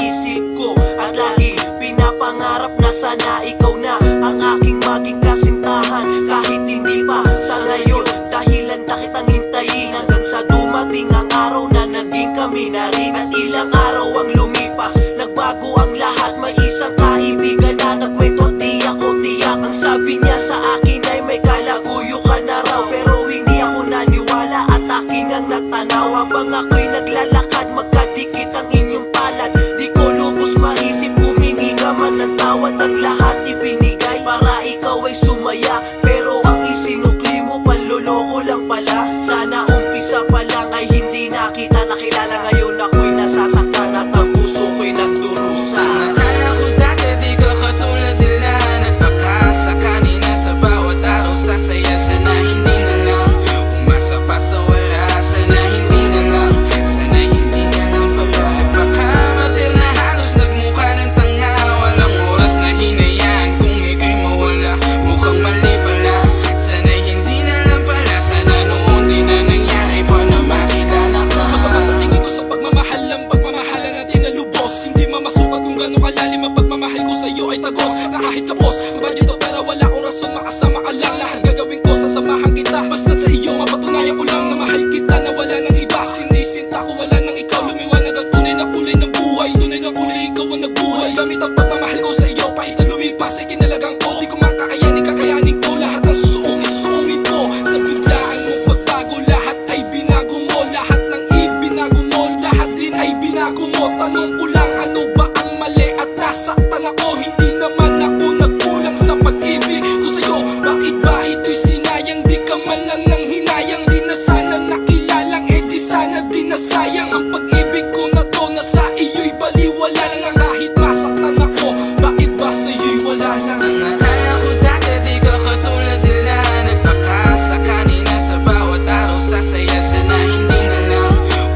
isip ko. At lagi pinapangarap na sana ikaw na ang aking maging kasintahan. Kahit hindi pa sa ngayon, dahilan na kitang hintayin hanggang sa dumating ang araw na naging kami na rin. At ilang araw ang lumipas, nagbago ang lahat. May isang kaibigan na nagkwento at di ako tiyak. Ang sabi niya sa akin ay may kalaguyo ka na raw. Pero hindi ako naniwala at aking ang natanaw. Habang ako'y naglalakad, magkadikit ang inyong palad. Di ko lubos maisip, humingi ka man ng tawad. Ang lahat ibinigay para ikaw ay sumaya. Pero ang isinukli mo, panloloko lang pala. Sana umpisa pa lang ay hindi na kita nakilala. Ngayon ako'y nasasaktan at ang puso ko'y nagdurusa. Akala ko dati di ko katulad nila. Nagpaka sa kanina sa bawat araw. Sasaya sana hindi na lang. Umasa pa sa wala. Sana hindi na lang. Sana hindi na lang pala. Nagpaka-martir na halos nagmukha ng tanga. Walang oras na hinayaan kung ikaw'y mawala. Mukhang mali pala. Sana hindi na lang pala. Sana noon di na nangyari pa na makilala ka. Pagkamatingin ko sa pagmamahal lang, pagmamahala na di nalubos. Hindi mamasukat kung gano'ng kalalim ang pagmamahal ko sa'yo ay tagos. Na kahit kapos, mabalik ito pero wala akong rason. Makasama ka lang, lahat gagawin ko, sasamahan kita. Basta't sa iyo mapatunayan ko lang na mahal kita, na wala nang iba. Sinisinta ko, wala nang ikaw. Lumiwanag ang tunay na kulay ng buhay. Tunay na kulay, ikaw ang nagbuhay. Gamit ang pagmamahal ko sa iyo, kahit na lumipas ay kinalagang ko. Di ko makakayanin, kakayanin ko. Lahat ng susuungin ko. Sa biglaan mong pagbago, lahat ay binago mo. Lahat ng ibinago mo, lahat din ay binago mo. Tanong ko lang, ano ba ang mali at nasaktan ako? Hindi naman ako nagkulang sa pag-ibig ko sa'yo. Bakit ba ito'y sinayang? Di ka man lang nang hinayang. Di na sana nakilalang, di sana di nasayang. Ang pag-ibig ko na to na sa iyo'y baliwala lang. Na kahit masaktan ako, bakit ba sa'yo'y wala lang? Ang akala ko dati di ko katulad nila. Nagpaka sa kanina sa bawat araw. Sasaya sana hindi na lang.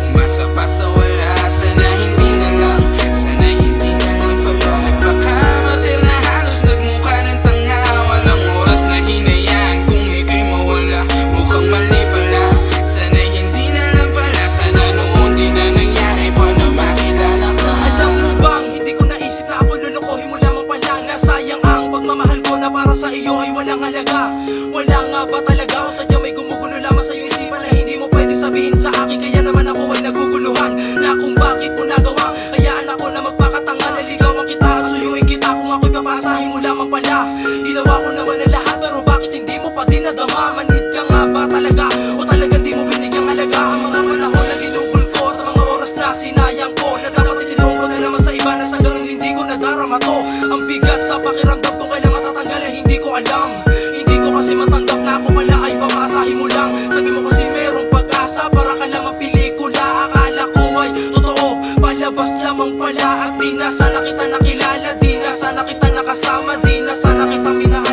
Umasa pa sa wala. Sana hindi na lang. Sana hindi na lang pala. Nagpaka-martir na halos nagmukha ng tanga. Walang oras na hinayaan kung ikaw'y mawala. Mukhang mali pala. Sana hindi na lang pala. Sana noon di na nangyari pa na makilala ka. Alam mo bang, hindi ko naisip na ako lulukohin mo lamang pala. Nasayang ang pagmamahal ko na para sa iyo ay walang halaga. Wala nga ba talaga o sadyang may gumugulo lamang sa iyong isipan na hindi mo pwede sabihin sa akin? Kaya naman ako ay naguguluhan na kung bakit mo nagawa. Hayaan ako na magpakatanga, naligawan kita at suyuin kita. Kung ako'y papasahin mo lamang pala. Ginawa ko naman ang lahat, pero bakit hindi mo pa din nadama? Manhid ka nga ba talaga o talagang di mo binigyang halaga ang mga panahon na ginugol ko at ang mga oras na sinayang ko? Na dapat itinulong ko na naman sa iba na sa ganun hindi ko nadarama to. Ang bigat sa pakiramdam ko, kailan matatanggal ay hindi ko alam. Hindi ko kasi matanggap na ako pala ay papasahin mo lang. Sabi mo kasi merong pag-asa, para ka lamang pelikula. Akala ko ay totoo, palabas lamang pala. At di na sana kita nakilala, di na sana kita nakasama, di na sana kita minahal.